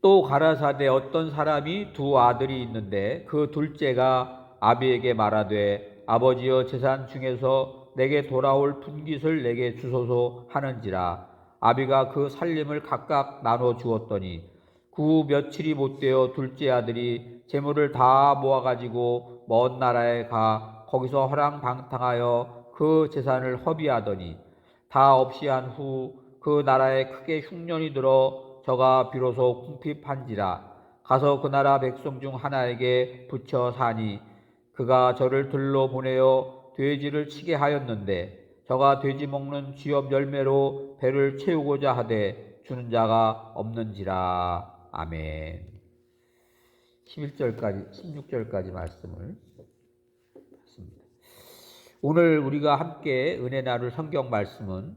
또 가라사대 어떤 사람이 두 아들이 있는데 그 둘째가 아비에게 말하되 아버지여 재산 중에서 내게 돌아올 분깃을 내게 주소서 하는지라. 아비가 그 살림을 각각 나눠 주었더니 그 후 며칠이 못되어 둘째 아들이 재물을 다 모아가지고 먼 나라에 가 거기서 허랑방탕하여 그 재산을 허비하더니 다 없이 한 후 그 나라에 크게 흉년이 들어 저가 비로소 궁핍한지라. 가서 그 나라 백성 중 하나에게 붙여 사니 그가 저를 들러 보내어 돼지를 치게 하였는데 저가 돼지 먹는 쥐업 열매로 배를 채우고자 하되 주는 자가 없는지라. 아멘. 11절까지 16절까지 말씀을 봤습니다. 오늘 우리가 함께 은혜 나눌 성경 말씀은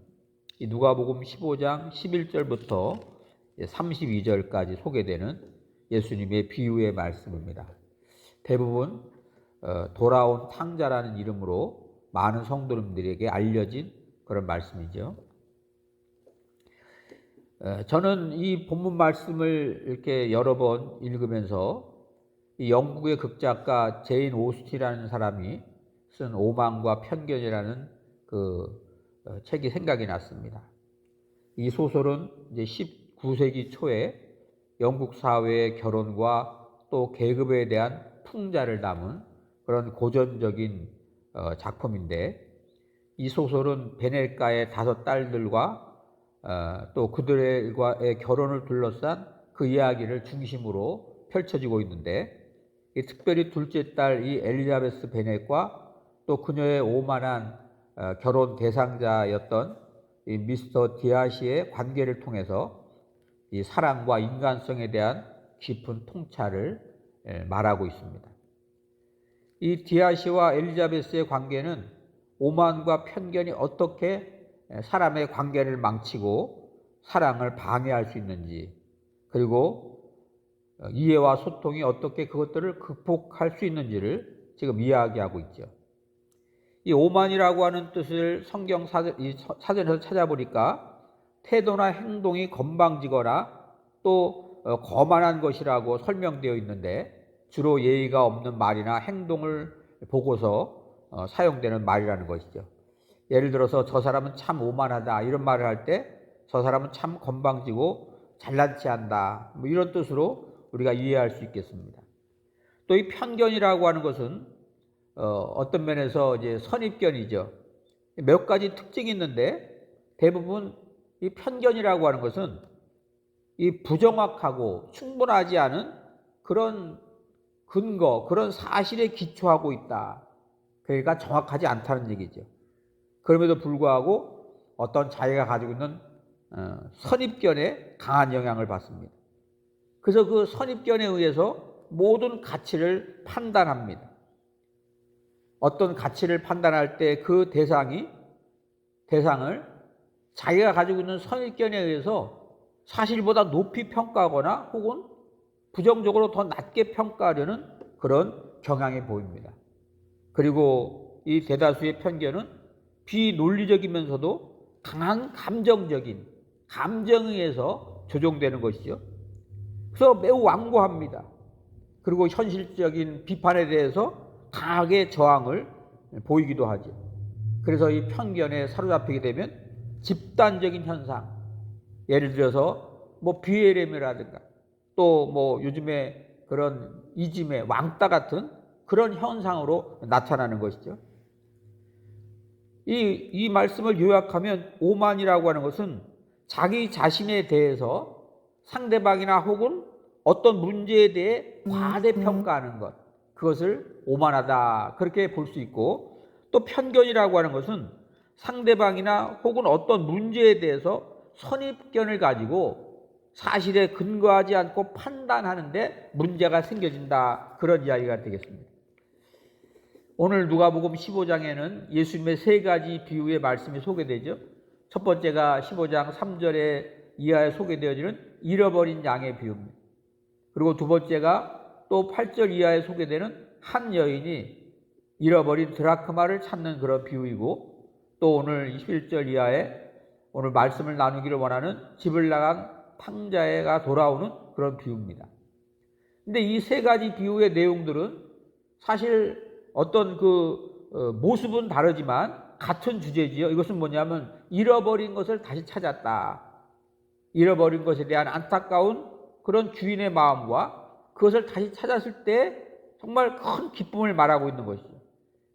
누가복음 15장 11절부터 32절까지 소개되는 예수님의 비유의 말씀입니다. 대부분 돌아온 탕자라는 이름으로 많은 성도님들에게 알려진 그런 말씀이죠. 저는 이 본문 말씀을 이렇게 여러 번 읽으면서 이 영국의 극작가 제인 오스틴이라는 사람이 쓴 오만과 편견이라는 그 책이 생각이 났습니다. 이 소설은 이제 19세기 초에 영국 사회의 결혼과 또 계급에 대한 풍자를 담은 그런 고전적인 작품인데, 이 소설은 베네가의 5 딸들과 또 그들과의 결혼을 둘러싼 그 이야기를 중심으로 펼쳐지고 있는데, 특별히 둘째 딸 이 엘리자베스 베넷과 또 그녀의 오만한 결혼 대상자였던 이 미스터 디아시의 관계를 통해서 이 사랑과 인간성에 대한 깊은 통찰을 말하고 있습니다. 이 디아시와 엘리자베스의 관계는 오만과 편견이 어떻게 사람의 관계를 망치고 사랑을 방해할 수 있는지, 그리고 이해와 소통이 어떻게 그것들을 극복할 수 있는지를 지금 이야기하고 있죠. 이 오만이라고 하는 뜻을 성경 사전에서 찾아보니까 태도나 행동이 건방지거나 또 거만한 것이라고 설명되어 있는데, 주로 예의가 없는 말이나 행동을 보고서 사용되는 말이라는 것이죠. 예를 들어서 저 사람은 참 오만하다 이런 말을 할 때 저 사람은 참 건방지고 잘난 체 한다, 뭐 이런 뜻으로 우리가 이해할 수 있겠습니다. 또 이 편견이라고 하는 것은 어떤 면에서 이제 선입견이죠. 몇 가지 특징이 있는데, 대부분 이 편견이라고 하는 것은 이 부정확하고 충분하지 않은 그런 근거, 그런 사실에 기초하고 있다. 그러니까 정확하지 않다는 얘기죠. 그럼에도 불구하고 어떤 자기가 가지고 있는 선입견에 강한 영향을 받습니다. 그래서 그 선입견에 의해서 모든 가치를 판단합니다. 어떤 가치를 판단할 때 그 대상을 자기가 가지고 있는 선입견에 의해서 사실보다 높이 평가하거나 혹은 부정적으로 더 낮게 평가하려는 그런 경향이 보입니다. 그리고 이 대다수의 편견은 비논리적이면서도 강한 감정에 의해서 조종되는 것이죠. 그래서 매우 완고합니다. 그리고 현실적인 비판에 대해서 강하게 저항을 보이기도 하죠. 그래서 이 편견에 사로잡히게 되면 집단적인 현상, 예를 들어서 뭐 BLM이라든가 또 뭐 요즘에 그런 이즘의 왕따 같은 그런 현상으로 나타나는 것이죠. 이 말씀을 요약하면 오만이라고 하는 것은 자기 자신에 대해서 상대방이나 혹은 어떤 문제에 대해 과대평가하는 것, 그것을 오만하다 그렇게 볼 수 있고, 또 편견이라고 하는 것은 상대방이나 혹은 어떤 문제에 대해서 선입견을 가지고 사실에 근거하지 않고 판단하는데 문제가 생겨진다, 그런 이야기가 되겠습니다. 오늘 누가복음 15장에는 예수님의 3가지 비유의 말씀이 소개되죠. 첫 번째가 15장 3절에 이하에 소개되어지는 잃어버린 양의 비유입니다. 그리고 두 번째가 또 8절 이하에 소개되는 한 여인이 잃어버린 드라크마를 찾는 그런 비유이고, 또 오늘 21절 이하에 오늘 말씀을 나누기를 원하는 집을 나간 탕자가 돌아오는 그런 비유입니다. 근데 이 세 가지 비유의 내용들은 사실 어떤 모습은 다르지만 같은 주제지요. 이것은 뭐냐면 잃어버린 것을 다시 찾았다. 잃어버린 것에 대한 안타까운 그런 주인의 마음과 그것을 다시 찾았을 때 정말 큰 기쁨을 말하고 있는 것이죠.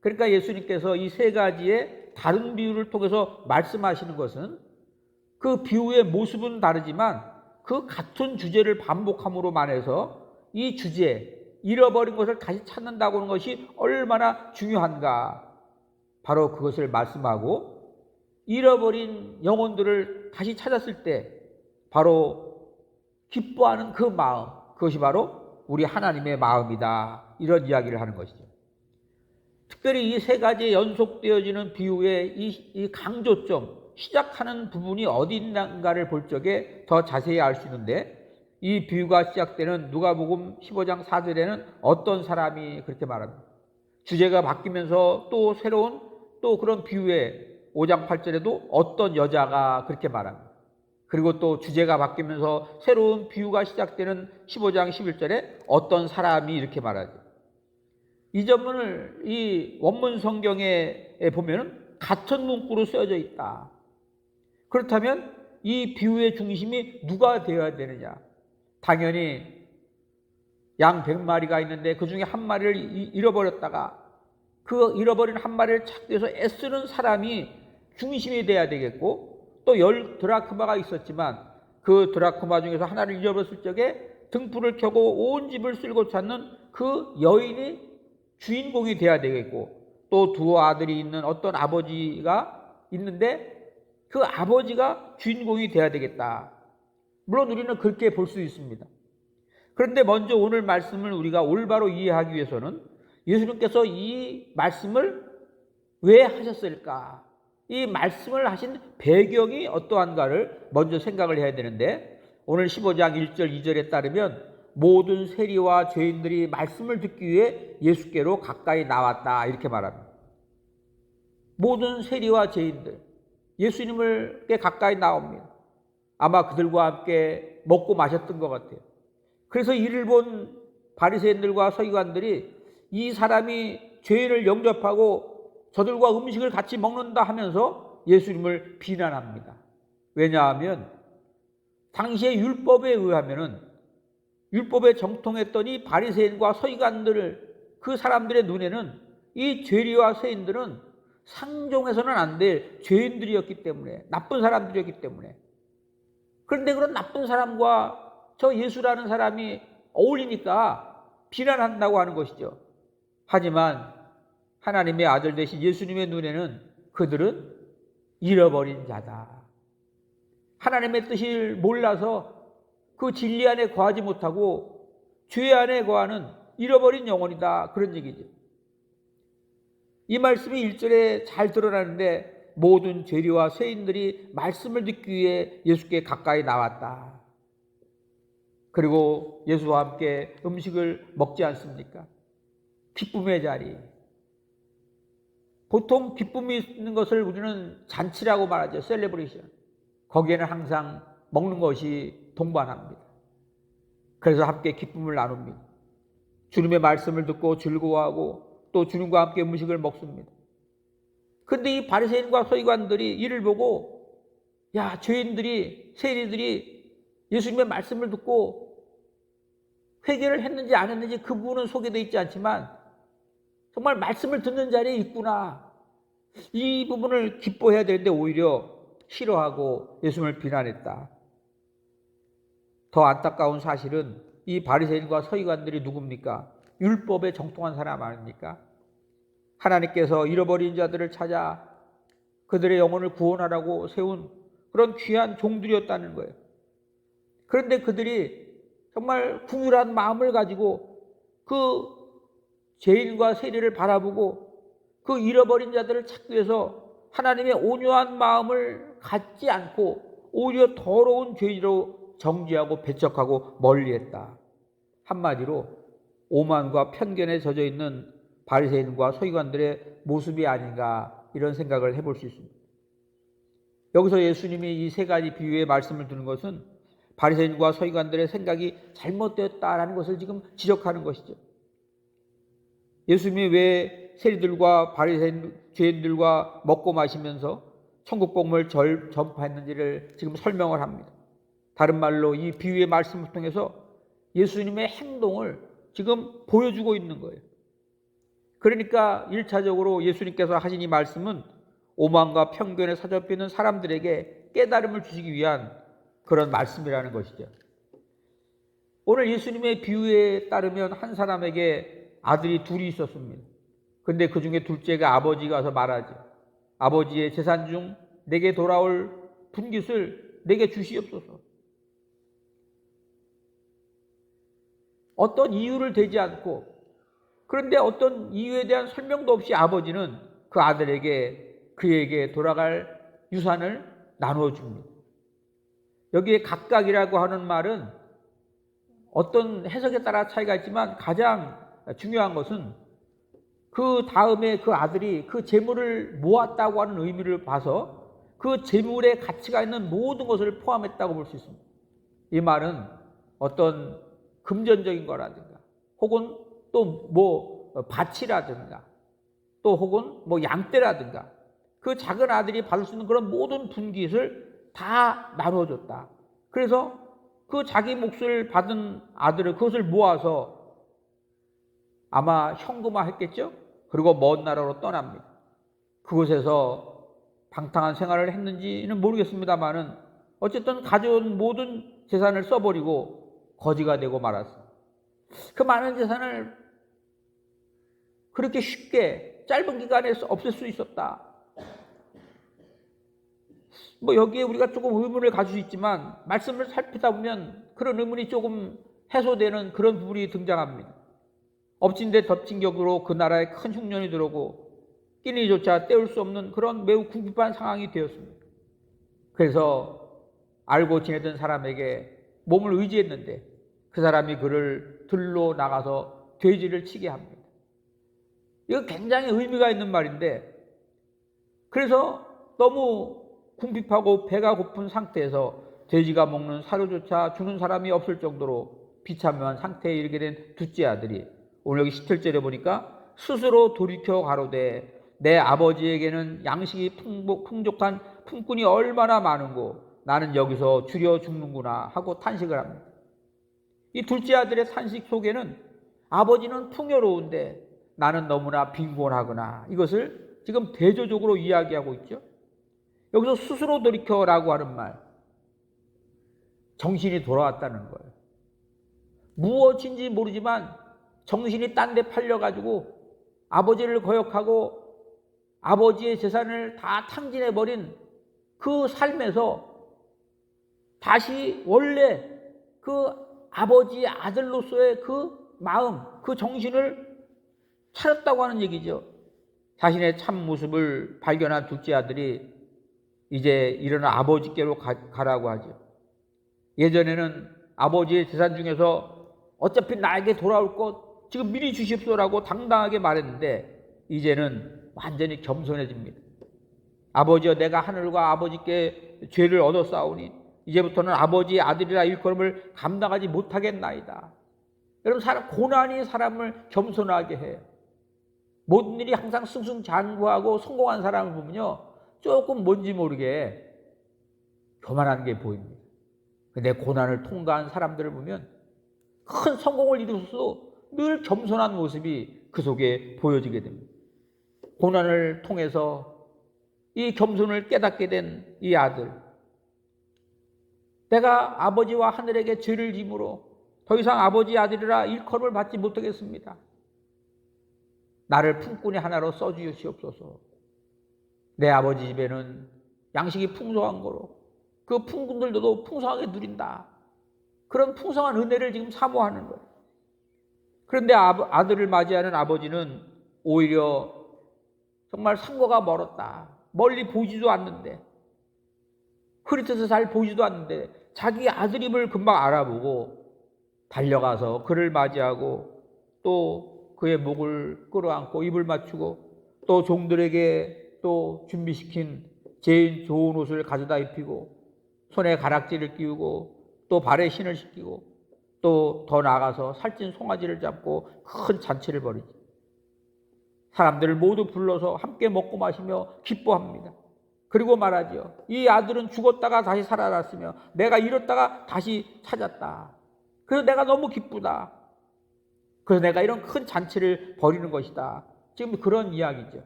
그러니까 예수님께서 이 세 가지의 다른 비유를 통해서 말씀하시는 것은 그 비유의 모습은 다르지만 그 같은 주제를 반복함으로만 해서 이 주제, 잃어버린 것을 다시 찾는다고 하는 것이 얼마나 중요한가, 바로 그것을 말씀하고, 잃어버린 영혼들을 다시 찾았을 때 바로 기뻐하는 그 마음, 그것이 바로 우리 하나님의 마음이다, 이런 이야기를 하는 것이죠. 특별히 이 세 가지에 연속되어지는 비유의 이 강조점, 시작하는 부분이 어디 있는가를 볼 적에 더 자세히 알 수 있는데, 이 비유가 시작되는 누가복음 15장 4절에는 어떤 사람이 그렇게 말합니다. 주제가 바뀌면서 또 새로운 또 그런 비유에 5장 8절에도 어떤 여자가 그렇게 말합니다. 그리고 또 주제가 바뀌면서 새로운 비유가 시작되는 15장 11절에 어떤 사람이 이렇게 말하죠. 이 점을 이 원문 성경에 보면 같은 문구로 쓰여져 있다. 그렇다면 이 비유의 중심이 누가 되어야 되느냐? 당연히 양 100마리가 있는데 그 중에 한 마리를 잃어버렸다가 그 잃어버린 한 마리를 찾기 위해서 애쓰는 사람이 중심이 돼야 되겠고, 또 10드라크마가 있었지만 그 드라크마 중에서 하나를 잃어버렸을 적에 등불을 켜고 온 집을 쓸고 찾는 그 여인이 주인공이 돼야 되겠고, 또 두 아들이 있는 어떤 아버지가 있는데 그 아버지가 주인공이 돼야 되겠다. 물론 우리는 그렇게 볼 수 있습니다. 그런데 먼저 오늘 말씀을 우리가 올바로 이해하기 위해서는 예수님께서 이 말씀을 왜 하셨을까? 이 말씀을 하신 배경이 어떠한가를 먼저 생각을 해야 되는데, 오늘 15장 1절 2절에 따르면 모든 세리와 죄인들이 말씀을 듣기 위해 예수께로 가까이 나왔다, 이렇게 말합니다. 모든 세리와 죄인들, 예수님께 가까이 나옵니다. 아마 그들과 함께 먹고 마셨던 것 같아요. 그래서 이를 본 바리새인들과 서기관들이 이 사람이 죄인을 영접하고 저들과 음식을 같이 먹는다 하면서 예수님을 비난합니다. 왜냐하면 당시의 율법에 의하면은, 율법에 정통했던 이 바리새인과 서기관들, 그 사람들의 눈에는 이 죄리와 세인들은 상종해서는 안 될 죄인들이었기 때문에, 나쁜 사람들이었기 때문에. 그런데 그런 나쁜 사람과 저 예수라는 사람이 어울리니까 비난한다고 하는 것이죠. 하지만 하나님의 아들 되신 예수님의 눈에는 그들은 잃어버린 자다. 하나님의 뜻을 몰라서 그 진리 안에 거하지 못하고 죄 안에 거하는 잃어버린 영혼이다, 그런 얘기죠. 이 말씀이 1절에 잘 드러나는데, 모든 죄리와 세인들이 말씀을 듣기 위해 예수께 가까이 나왔다. 그리고 예수와 함께 음식을 먹지 않습니까? 기쁨의 자리. 보통 기쁨이 있는 것을 우리는 잔치라고 말하죠. 셀레브레이션. 거기에는 항상 먹는 것이 동반합니다. 그래서 함께 기쁨을 나눕니다. 주님의 말씀을 듣고 즐거워하고 또 주님과 함께 음식을 먹습니다. 그런데 이 바리새인과 서기관들이 이를 보고, 야, 죄인들이, 세리들이 예수님의 말씀을 듣고 회개를 했는지 안 했는지 그 부분은 소개되어 있지 않지만 정말 말씀을 듣는 자리에 있구나, 이 부분을 기뻐해야 되는데 오히려 싫어하고 예수님을 비난했다. 더 안타까운 사실은 이 바리새인과 서기관들이 누굽니까? 율법에 정통한 사람 아닙니까? 하나님께서 잃어버린 자들을 찾아 그들의 영혼을 구원하라고 세운 그런 귀한 종들이었다는 거예요. 그런데 그들이 정말 궁휼한 마음을 가지고 그 죄인과 세리를 바라보고 그 잃어버린 자들을 찾기 위해서 하나님의 온유한 마음을 갖지 않고 오히려 더러운 죄로 정죄하고 배척하고 멀리했다. 한마디로 오만과 편견에 젖어 있는 바리새인과 서기관들의 모습이 아닌가, 이런 생각을 해볼 수 있습니다. 여기서 예수님이 이 세 가지 비유의 말씀을 드는 것은 바리새인과 서기관들의 생각이 잘못되었다라는 것을 지금 지적하는 것이죠. 예수님이 왜 세리들과 바리새인 죄인들과 먹고 마시면서 천국 복음을 전파했는지를 지금 설명을 합니다. 다른 말로 이 비유의 말씀을 통해서 예수님의 행동을 지금 보여주고 있는 거예요. 그러니까 1차적으로 예수님께서 하신 이 말씀은 오만과 편견에 사로잡혀 있는 사람들에게 깨달음을 주시기 위한 그런 말씀이라는 것이죠. 오늘 예수님의 비유에 따르면 한 사람에게 아들이 둘이 있었습니다. 근데 그 중에 둘째가 아버지가 와서 말하죠. 아버지의 재산 중 내게 돌아올 분깃을 내게 주시옵소서. 어떤 이유를 대지 않고, 그런데 어떤 이유에 대한 설명도 없이 아버지는 그 아들에게 그에게 돌아갈 유산을 나누어 줍니다. 여기에 각각이라고 하는 말은 어떤 해석에 따라 차이가 있지만 가장 중요한 것은 그 다음에 그 아들이 그 재물을 모았다고 하는 의미를 봐서 그 재물에 가치가 있는 모든 것을 포함했다고 볼 수 있습니다. 이 말은 어떤 금전적인 거라든가 혹은 또 밭이라든가 또 혹은 양떼라든가 그 작은 아들이 받을 수 있는 그런 모든 분깃을 다 나눠줬다. 그래서 그 자기 몫을 받은 아들을 그것을 모아서 아마 현금화했겠죠. 그리고 먼 나라로 떠납니다. 그곳에서 방탕한 생활을 했는지는 모르겠습니다만은 어쨌든 가져온 모든 재산을 써버리고 거지가 되고 말았어요. 그 많은 재산을 그렇게 쉽게 짧은 기간에 없앨 수 있었다. 여기에 우리가 조금 의문을 가질 수 있지만 말씀을 살피다 보면 그런 의문이 조금 해소되는 그런 부분이 등장합니다. 엎친 데 덮친 격으로 그 나라에 큰 흉년이 들어오고 끼니조차 때울 수 없는 그런 매우 궁핍한 상황이 되었습니다. 그래서 알고 지내던 사람에게 몸을 의지했는데 그 사람이 그를 들로 나가서 돼지를 치게 합니다. 이거 굉장히 의미가 있는 말인데, 그래서 너무 궁핍하고 배가 고픈 상태에서 돼지가 먹는 사료조차 주는 사람이 없을 정도로 비참한 상태에 이르게 된 둘째 아들이 오늘 여기 17절에 보니까 스스로 돌이켜 가로되 내 아버지에게는 양식이 풍족한 품꾼이 얼마나 많은고 나는 여기서 줄여 죽는구나 하고 탄식을 합니다. 이 둘째 아들의 탄식 속에는 아버지는 풍요로운데 나는 너무나 빈곤하구나, 이것을 지금 대조적으로 이야기하고 있죠. 여기서 스스로 돌이켜라고 하는 말, 정신이 돌아왔다는 거예요. 무엇인지 모르지만 정신이 딴 데 팔려가지고 아버지를 거역하고 아버지의 재산을 다 탕진해버린 그 삶에서 다시 원래 그 아버지의 아들로서의 그 마음, 그 정신을 차렸다고 하는 얘기죠. 자신의 참 모습을 발견한 둘째 아들이 이제 일어나 아버지께로 가라고 하죠. 예전에는 아버지의 재산 중에서 어차피 나에게 돌아올 것 지금 미리 주십시오라고 당당하게 말했는데 이제는 완전히 겸손해집니다. 아버지여, 내가 하늘과 아버지께 죄를 얻어 싸우니 이제부터는 아버지의 아들이라 일컬음을 감당하지 못하겠나이다. 여러분, 고난이 사람을 겸손하게 해요. 모든 일이 항상 승승장구하고 성공한 사람을 보면요, 조금 뭔지 모르게 교만한 게 보입니다. 근데 고난을 통과한 사람들을 보면 큰 성공을 이루어서도 늘 겸손한 모습이 그 속에 보여지게 됩니다. 고난을 통해서 이 겸손을 깨닫게 된 이 아들, 내가 아버지와 하늘에게 죄를 짐으로 더 이상 아버지 아들이라 일컬음을 받지 못하겠습니다. 나를 품꾼의 하나로 써주시옵소서. 내 아버지 집에는 양식이 풍성한 거로 그 품꾼들도 풍성하게 누린다. 그런 풍성한 은혜를 지금 사모하는 거예요. 그런데 아들을 맞이하는 아버지는 오히려 정말 상고가 멀었다. 멀리 보지도 않는데, 흐릿해서 잘 보지도 않는데 자기 아들임을 금방 알아보고 달려가서 그를 맞이하고 또 그의 목을 끌어안고 입을 맞추고 또 종들에게 또 준비시킨 제일 좋은 옷을 가져다 입히고 손에 가락지를 끼우고 또 발에 신을 시키고 또 더 나아가서 살찐 송아지를 잡고 큰 잔치를 벌이지. 사람들을 모두 불러서 함께 먹고 마시며 기뻐합니다. 그리고 말하지요. 이 아들은 죽었다가 다시 살아났으며 내가 잃었다가 다시 찾았다. 그래서 내가 너무 기쁘다. 그래서 내가 이런 큰 잔치를 벌이는 것이다. 지금 그런 이야기죠.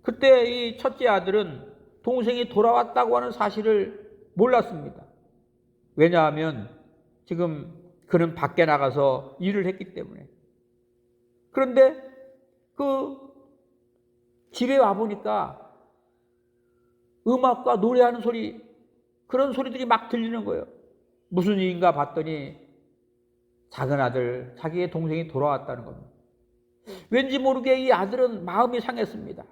그때 이 첫째 아들은 동생이 돌아왔다고 하는 사실을 몰랐습니다. 왜냐하면 지금 그는 밖에 나가서 일을 했기 때문에. 그런데 그 집에 와보니까 음악과 노래하는 소리, 그런 소리들이 막 들리는 거예요. 무슨 일인가 봤더니 작은 아들, 자기의 동생이 돌아왔다는 겁니다. 왠지 모르게 이 아들은 마음이 상했습니다.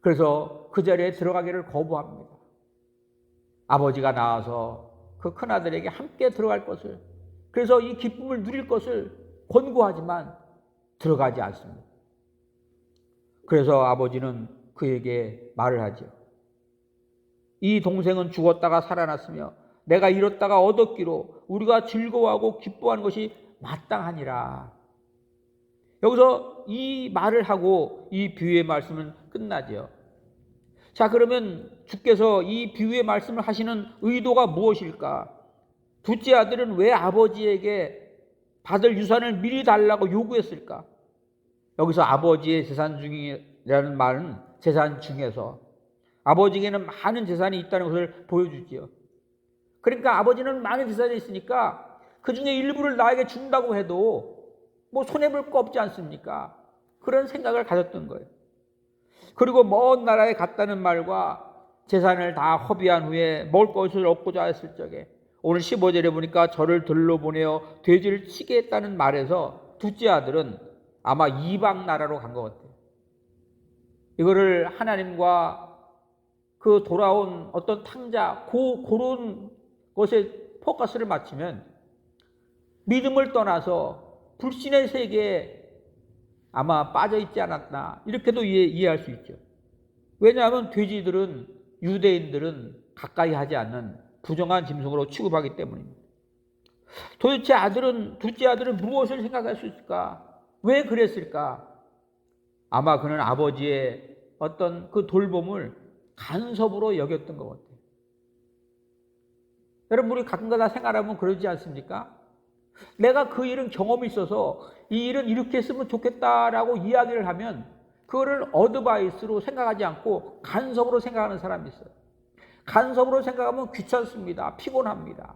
그래서 그 자리에 들어가기를 거부합니다. 아버지가 나와서 그 큰아들에게 함께 들어갈 것을, 그래서 이 기쁨을 누릴 것을 권고하지만 들어가지 않습니다. 그래서 아버지는 그에게 말을 하죠. 이 동생은 죽었다가 살아났으며 내가 잃었다가 얻었기로 우리가 즐거워하고 기뻐하는 것이 마땅하니라. 여기서 이 말을 하고 이 비유의 말씀은 끝나죠. 자, 그러면 주께서 이 비유의 말씀을 하시는 의도가 무엇일까? 둘째 아들은 왜 아버지에게 받을 유산을 미리 달라고 요구했을까? 여기서 아버지의 재산 중이라는 말은 재산 중에서 아버지에게는 많은 재산이 있다는 것을 보여주지요. 그러니까 아버지는 많은 재산이 있으니까 그 중에 일부를 나에게 준다고 해도 뭐 손해볼 거 없지 않습니까? 그런 생각을 가졌던 거예요. 그리고 먼 나라에 갔다는 말과 재산을 다 허비한 후에 먹을 것을 얻고자 했을 적에 오늘 15절에 보니까 저를 들로 보내어 돼지를 치게 했다는 말에서 둘째 아들은 아마 이방 나라로 간 것 같아요. 이거를 하나님과 그 돌아온 어떤 탕자, 그런 것에 포커스를 맞추면 믿음을 떠나서 불신의 세계에 아마 빠져있지 않았나, 이렇게도 이해할 수 있죠. 왜냐하면 돼지들은 유대인들은 가까이 하지 않는 부정한 짐승으로 취급하기 때문입니다. 도대체 둘째 아들은 무엇을 생각할 수 있을까? 왜 그랬을까? 아마 그는 아버지의 어떤 그 돌봄을 간섭으로 여겼던 것 같아요. 여러분, 우리 가끔가다 생각하면 그러지 않습니까? 내가 그 일은 경험이 있어서 이 일은 이렇게 했으면 좋겠다라고 이야기를 하면 그거를 어드바이스로 생각하지 않고 간섭으로 생각하는 사람이 있어요. 간섭으로 생각하면 귀찮습니다. 피곤합니다.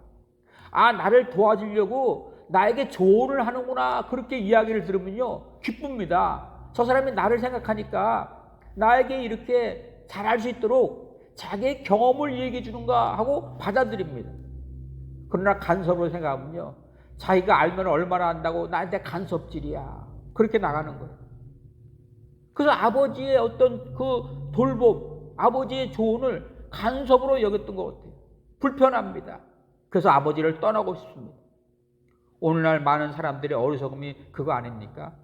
아, 나를 도와주려고 나에게 조언을 하는구나, 그렇게 이야기를 들으면요 기쁩니다. 저 사람이 나를 생각하니까 나에게 이렇게 잘할 수 있도록 자기의 경험을 얘기해 주는가 하고 받아들입니다. 그러나 간섭으로 생각하면요, 자기가 알면 얼마나 안다고 나한테 간섭질이야, 그렇게 나가는 거예요. 그래서 아버지의 어떤 그 돌봄, 아버지의 조언을 간섭으로 여겼던 것 같아요. 불편합니다. 그래서 아버지를 떠나고 싶습니다. 오늘날 많은 사람들의 어리석음이 그거 아닙니까?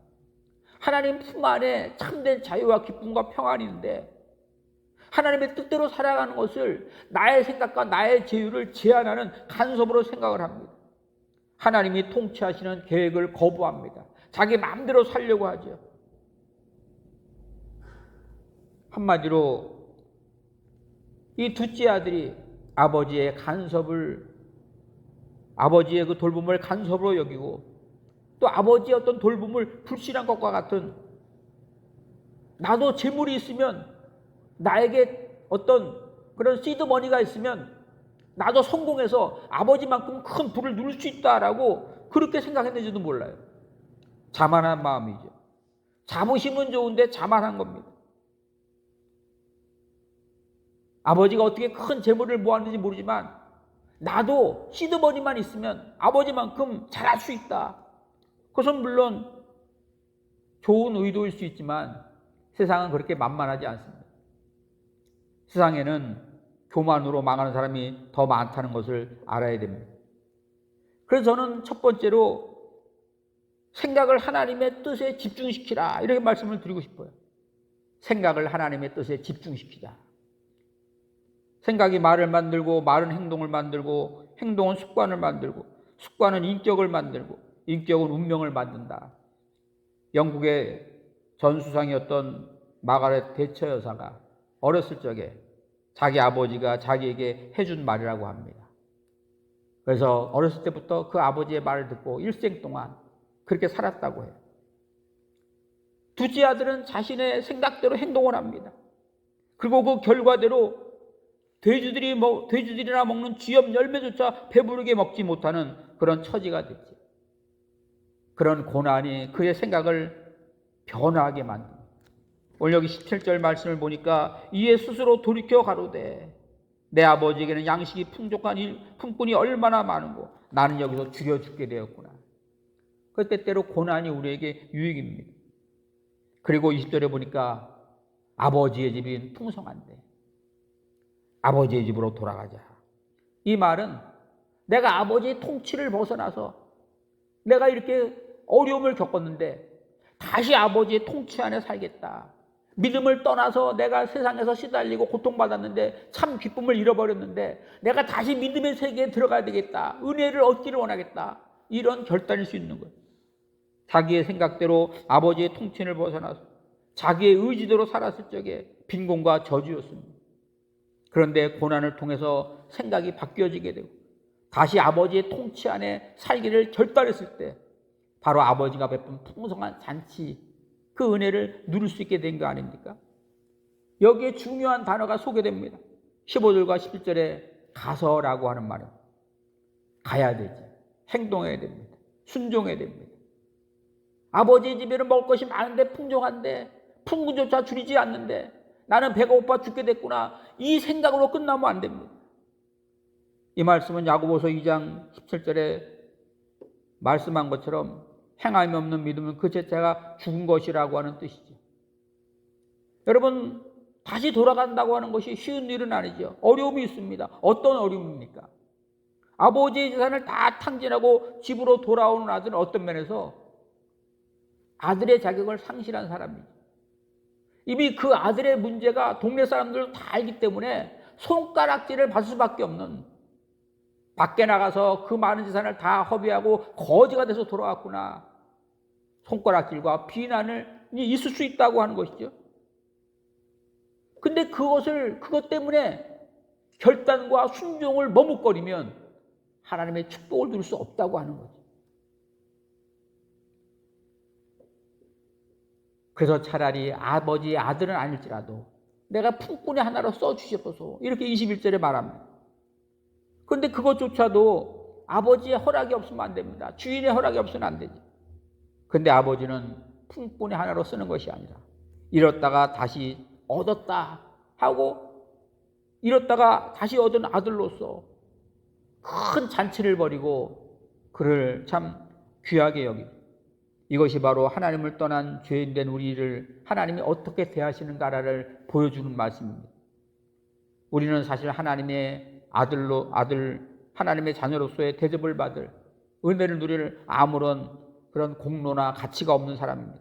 하나님 품 안에 참된 자유와 기쁨과 평안이 있는데 하나님의 뜻대로 살아가는 것을 나의 생각과 나의 제휴를 제한하는 간섭으로 생각을 합니다. 하나님이 통치하시는 계획을 거부합니다. 자기 마음대로 살려고 하죠. 한마디로 이 둘째 아들이 아버지의 그 돌봄을 간섭으로 여기고 또 아버지의 어떤 돌봄을 불신한 것과 같은, 나도 재물이 있으면, 나에게 어떤 그런 시드머니가 있으면 나도 성공해서 아버지만큼 큰 부를 누릴 수 있다라고 그렇게 생각했는지도 몰라요. 자만한 마음이죠. 자부심은 좋은데 자만한 겁니다. 아버지가 어떻게 큰 재물을 모았는지 모르지만 나도 시드머니만 있으면 아버지만큼 잘할 수 있다. 그것은 물론 좋은 의도일 수 있지만 세상은 그렇게 만만하지 않습니다. 세상에는 교만으로 망하는 사람이 더 많다는 것을 알아야 됩니다. 그래서 저는 첫 번째로 생각을 하나님의 뜻에 집중시키라, 이렇게 말씀을 드리고 싶어요. 생각을 하나님의 뜻에 집중시키자. 생각이 말을 만들고 말은 행동을 만들고 행동은 습관을 만들고 습관은 인격을 만들고 인격은 운명을 만든다. 영국의 전 수상이었던 마가렛 대처 여사가 어렸을 적에 자기 아버지가 자기에게 해준 말이라고 합니다. 그래서 어렸을 때부터 그 아버지의 말을 듣고 일생 동안 그렇게 살았다고 해요. 둘째 아들은 자신의 생각대로 행동을 합니다. 그리고 그 결과대로 돼지들이나 먹는 쥐염 열매조차 배부르게 먹지 못하는 그런 처지가 됐지. 그런 고난이 그의 생각을 변화하게 만듭니다. 오늘 여기 17절 말씀을 보니까 이에 스스로 돌이켜 가로되 내 아버지에게는 양식이 풍족한 품꾼이 얼마나 많은고 나는 여기서 줄여 죽게 되었구나. 그 때때로 고난이 우리에게 유익입니다. 그리고 20절에 보니까 아버지의 집이 풍성한데 아버지의 집으로 돌아가자. 이 말은 내가 아버지의 통치를 벗어나서 내가 이렇게 어려움을 겪었는데 다시 아버지의 통치 안에 살겠다. 믿음을 떠나서 내가 세상에서 시달리고 고통받았는데 참 기쁨을 잃어버렸는데 내가 다시 믿음의 세계에 들어가야 되겠다. 은혜를 얻기를 원하겠다. 이런 결단일 수 있는 거예요. 자기의 생각대로 아버지의 통치를 벗어나서 자기의 의지대로 살았을 적에 빈곤과 저주였습니다. 그런데 고난을 통해서 생각이 바뀌어지게 되고 다시 아버지의 통치 안에 살기를 결단했을 때 바로 아버지가 베푼 풍성한 잔치, 그 은혜를 누릴 수 있게 된 거 아닙니까? 여기에 중요한 단어가 소개됩니다. 15절과 11절에 가서라고 하는 말은 가야 되지. 행동해야 됩니다. 순종해야 됩니다. 아버지의 집에는 먹을 것이 많은데 풍족한데 품꾼조차 줄이지 않는데 나는 배가 고파 죽게 됐구나. 이 생각으로 끝나면 안 됩니다. 이 말씀은 야고보서 2장 17절에 말씀한 것처럼 행함이 없는 믿음은 그 자체가 죽은 것이라고 하는 뜻이죠. 여러분, 다시 돌아간다고 하는 것이 쉬운 일은 아니죠. 어려움이 있습니다. 어떤 어려움입니까? 아버지의 재산을 다 탕진하고 집으로 돌아오는 아들은 어떤 면에서 아들의 자격을 상실한 사람이죠. 이미 그 아들의 문제가 동네 사람들도 다 알기 때문에 손가락질을 받을 수밖에 없는, 밖에 나가서 그 많은 재산을 다 허비하고 거지가 돼서 돌아왔구나. 손가락질과 비난이 있을 수 있다고 하는 것이죠. 근데 그것 때문에 결단과 순종을 머뭇거리면 하나님의 축복을 누릴 수 없다고 하는 거죠. 그래서 차라리 아버지의 아들은 아닐지라도 내가 품꾼의 하나로 써주시옵소서 이렇게 21절에 말합니다. 그런데 그것조차도 아버지의 허락이 없으면 안 됩니다. 주인의 허락이 없으면 안 되지. 그런데 아버지는 품꾼의 하나로 쓰는 것이 아니라 잃었다가 다시 얻었다 하고 잃었다가 다시 얻은 아들로서 큰 잔치를 벌이고 그를 참 귀하게 여기고, 이것이 바로 하나님을 떠난 죄인된 우리를 하나님이 어떻게 대하시는가를 보여주는 말씀입니다. 우리는 사실 하나님의 하나님의 자녀로서의 대접을 받을, 은혜를 누릴 아무런 그런 공로나 가치가 없는 사람입니다.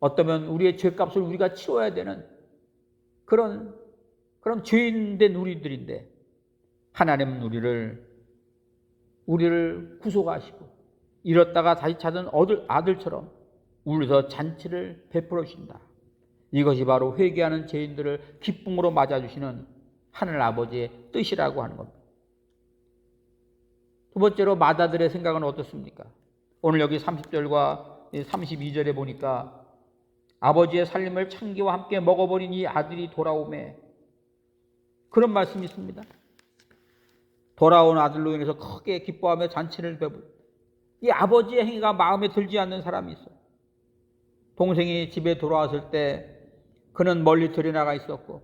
어쩌면 우리의 죄값을 우리가 치러야 되는 그런 죄인된 우리들인데 하나님은 우리를 구속하시고 잃었다가 다시 찾은 아들처럼 울려서 잔치를 베풀어 주신다. 이것이 바로 회개하는 죄인들을 기쁨으로 맞아주시는 하늘 아버지의 뜻이라고 하는 겁니다. 두 번째로 마다들의 생각은 어떻습니까? 오늘 여기 30절과 32절에 보니까 아버지의 살림을 창기와 함께 먹어버린 이 아들이 돌아오매, 그런 말씀이 있습니다. 돌아온 아들로 인해서 크게 기뻐하며 잔치를 베풀, 이 아버지의 행위가 마음에 들지 않는 사람이 있어요. 동생이 집에 돌아왔을 때 그는 멀리 들여나가 있었고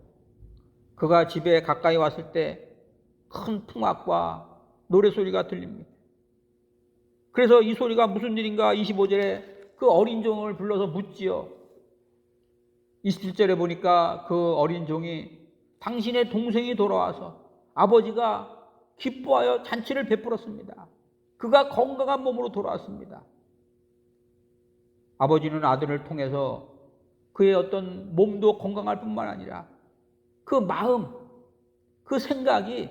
그가 집에 가까이 왔을 때 큰 풍악과 노래소리가 들립니다. 그래서 이 소리가 무슨 일인가 25절에 그 어린 종을 불러서 묻지요. 27절에 보니까 그 어린 종이 당신의 동생이 돌아와서 아버지가 기뻐하여 잔치를 베풀었습니다. 그가 건강한 몸으로 돌아왔습니다. 아버지는 아들을 통해서 그의 어떤 몸도 건강할 뿐만 아니라 그 마음, 그 생각이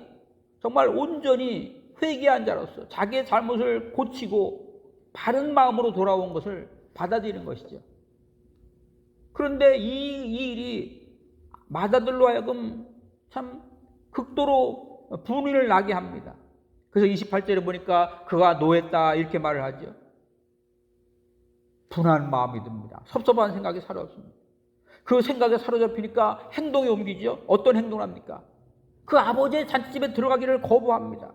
정말 온전히 회개한 자로서 자기의 잘못을 고치고 바른 마음으로 돌아온 것을 받아들이는 것이죠. 그런데 이 일이 마다들로 하여금 참 극도로 분을 나게 합니다. 그래서 28절에 보니까 그가 노했다 이렇게 말을 하죠. 분한 마음이 듭니다. 섭섭한 생각이 사로잡습니다. 그 생각에 사로잡히니까 행동에 옮기죠. 어떤 행동을 합니까? 그 아버지의 잔치집에 들어가기를 거부합니다.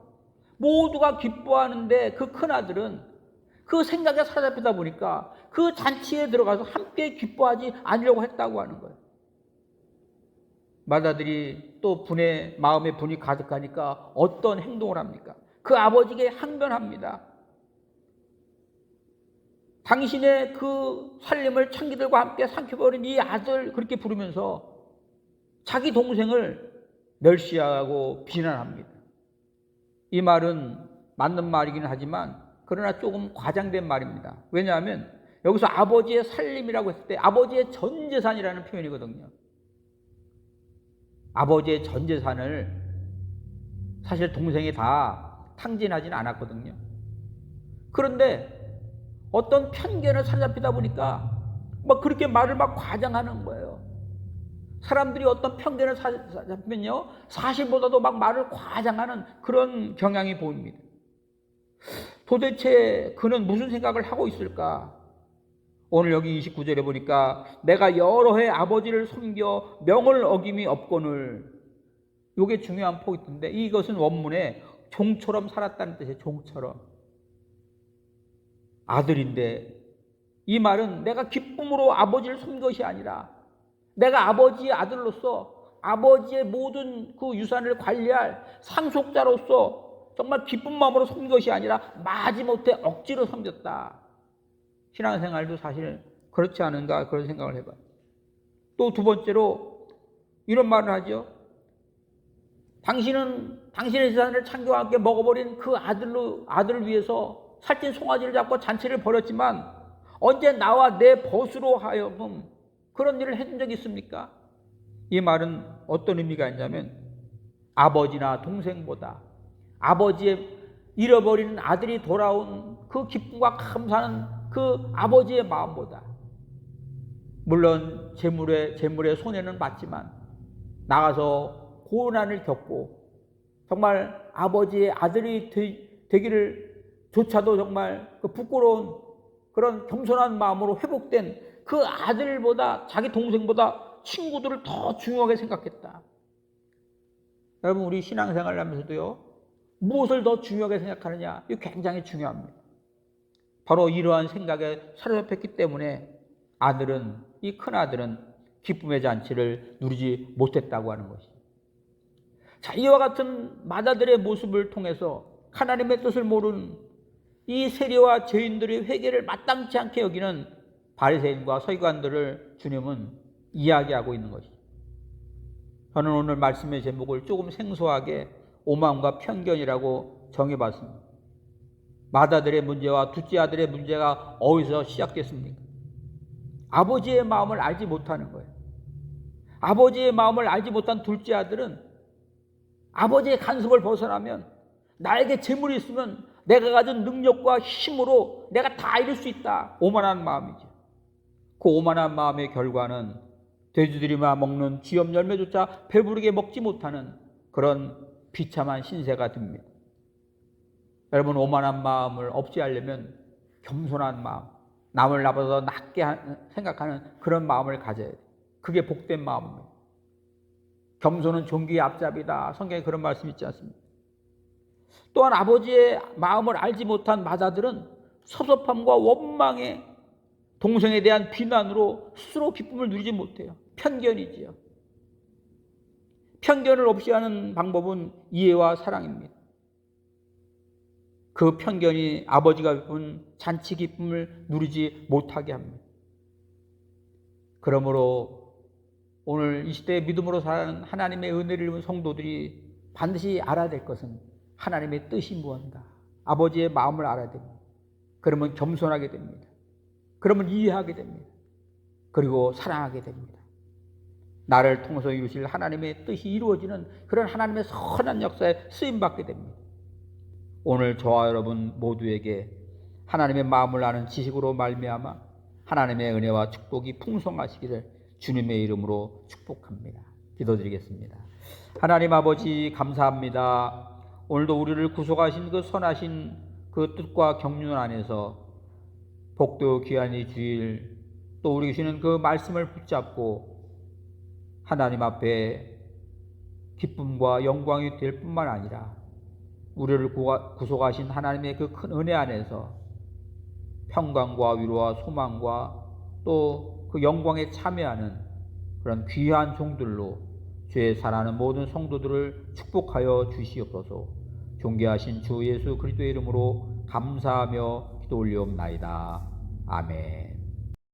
모두가 기뻐하는데 그 큰아들은 그 생각에 사로잡히다 보니까 그 잔치에 들어가서 함께 기뻐하지 않으려고 했다고 하는 거예요. 맏아들이 또 마음에 분이 가득하니까 어떤 행동을 합니까? 그 아버지에게 항변합니다. 당신의 그 살림을 창기들과 함께 삼켜버린 이 아들 그렇게 부르면서 자기 동생을 멸시하고 비난합니다. 이 말은 맞는 말이긴 하지만 그러나 조금 과장된 말입니다. 왜냐하면 여기서 아버지의 살림이라고 했을 때 아버지의 전 재산이라는 표현이거든요. 아버지의 전 재산을 사실 동생이 다 탕진하지는 않았거든요. 그런데 어떤 편견을 사로잡히다 보니까 막 그렇게 말을 막 과장하는 거예요. 사람들이 어떤 편견을 사로잡히면요, 사실보다도 막 말을 과장하는 그런 경향이 보입니다. 도대체 그는 무슨 생각을 하고 있을까? 오늘 여기 29절에 보니까 내가 여러 해 아버지를 섬겨 명을 어김이 없거늘, 이게 중요한 포인트인데 이것은 원문에 종처럼 살았다는 뜻이에요. 종처럼. 아들인데 이 말은 내가 기쁨으로 아버지를 섬긴 것이 아니라 내가 아버지의 아들로서 아버지의 모든 그 유산을 관리할 상속자로서 정말 기쁜 마음으로 섬긴 것이 아니라 마지못해 억지로 섬겼다. 신앙생활도 사실 그렇지 않은가 그런 생각을 해봐요. 또 두 번째로 이런 말을 하죠. 당신은 당신의 재산을 창기와 함께 먹어버린 그 아들을 위해서 살찐 송아지를 잡고 잔치를 벌였지만 언제 나와 내 벗으로 하여금 그런 일을 해준 적이 있습니까? 이 말은 어떤 의미가 있냐면 아버지나 동생보다 아버지의 잃어버린 아들이 돌아온 그 기쁨과 감사하는 그 아버지의 마음보다, 물론 재물의 손해는 받지만 나가서 고난을 겪고 정말 아버지의 아들이 되기를 조차도 정말 그 부끄러운 그런 겸손한 마음으로 회복된 그 아들보다 자기 동생보다 친구들을 더 중요하게 생각했다. 여러분, 우리 신앙생활을 하면서도요, 무엇을 더 중요하게 생각하느냐, 이거 굉장히 중요합니다. 바로 이러한 생각에 사로잡혔기 때문에 이 큰아들은 기쁨의 잔치를 누리지 못했다고 하는 것이죠. 자, 이와 같은 맏아들의 모습을 통해서 하나님의 뜻을 모르는 이 세리와 죄인들의 회개를 마땅치 않게 여기는 바리새인과 서기관들을 주님은 이야기하고 있는 것이죠. 저는 오늘 말씀의 제목을 조금 생소하게 오만과 편견이라고 정해봤습니다. 맏아들의 문제와 둘째 아들의 문제가 어디서 시작됐습니까? 아버지의 마음을 알지 못하는 거예요. 아버지의 마음을 알지 못한 둘째 아들은 아버지의 간섭을 벗어나면 나에게 재물이 있으면 내가 가진 능력과 힘으로 내가 다 이룰 수 있다. 오만한 마음이죠. 그 오만한 마음의 결과는 돼지들이 먹는 지엽 열매조차 배부르게 먹지 못하는 그런 비참한 신세가 됩니다. 여러분, 오만한 마음을 없이 하려면 겸손한 마음, 남을 나보다 낮게 생각하는 그런 마음을 가져야 돼요. 그게 복된 마음입니다. 겸손은 존귀의 앞잡이다. 성경에 그런 말씀 있지 않습니까? 또한 아버지의 마음을 알지 못한 맏아들은 섭섭함과 원망에 동생에 대한 비난으로 스스로 기쁨을 누리지 못해요. 편견이지요. 편견을 없이 하는 방법은 이해와 사랑입니다. 그 편견이 아버지가 기쁜 잔치 기쁨을 누리지 못하게 합니다. 그러므로 오늘 이 시대에 믿음으로 사는 하나님의 은혜를 입은 성도들이 반드시 알아야 될 것은 하나님의 뜻이 무엇인가, 아버지의 마음을 알아야 됩니다. 그러면 겸손하게 됩니다. 그러면 이해하게 됩니다. 그리고 사랑하게 됩니다. 나를 통해서 이루실 하나님의 뜻이 이루어지는 그런 하나님의 선한 역사에 쓰임받게 됩니다. 오늘 저와 여러분 모두에게 하나님의 마음을 아는 지식으로 말미암아 하나님의 은혜와 축복이 풍성하시기를 주님의 이름으로 축복합니다. 기도드리겠습니다. 하나님 아버지 감사합니다. 오늘도 우리를 구속하신 그 선하신 그 뜻과 경륜 안에서 복도 귀한 이 주일 또 우리 주시는 그 말씀을 붙잡고 하나님 앞에 기쁨과 영광이 될 뿐만 아니라 우리를 구속하신 하나님의 그 큰 은혜 안에서 평강과 위로와 소망과 또 그 영광에 참여하는 그런 귀한 종들로 주의 사랑하는 모든 성도들을 축복하여 주시옵소서. 존귀하신 주 예수 그리스도의 이름으로 감사하며 기도 올리옵나이다. 아멘.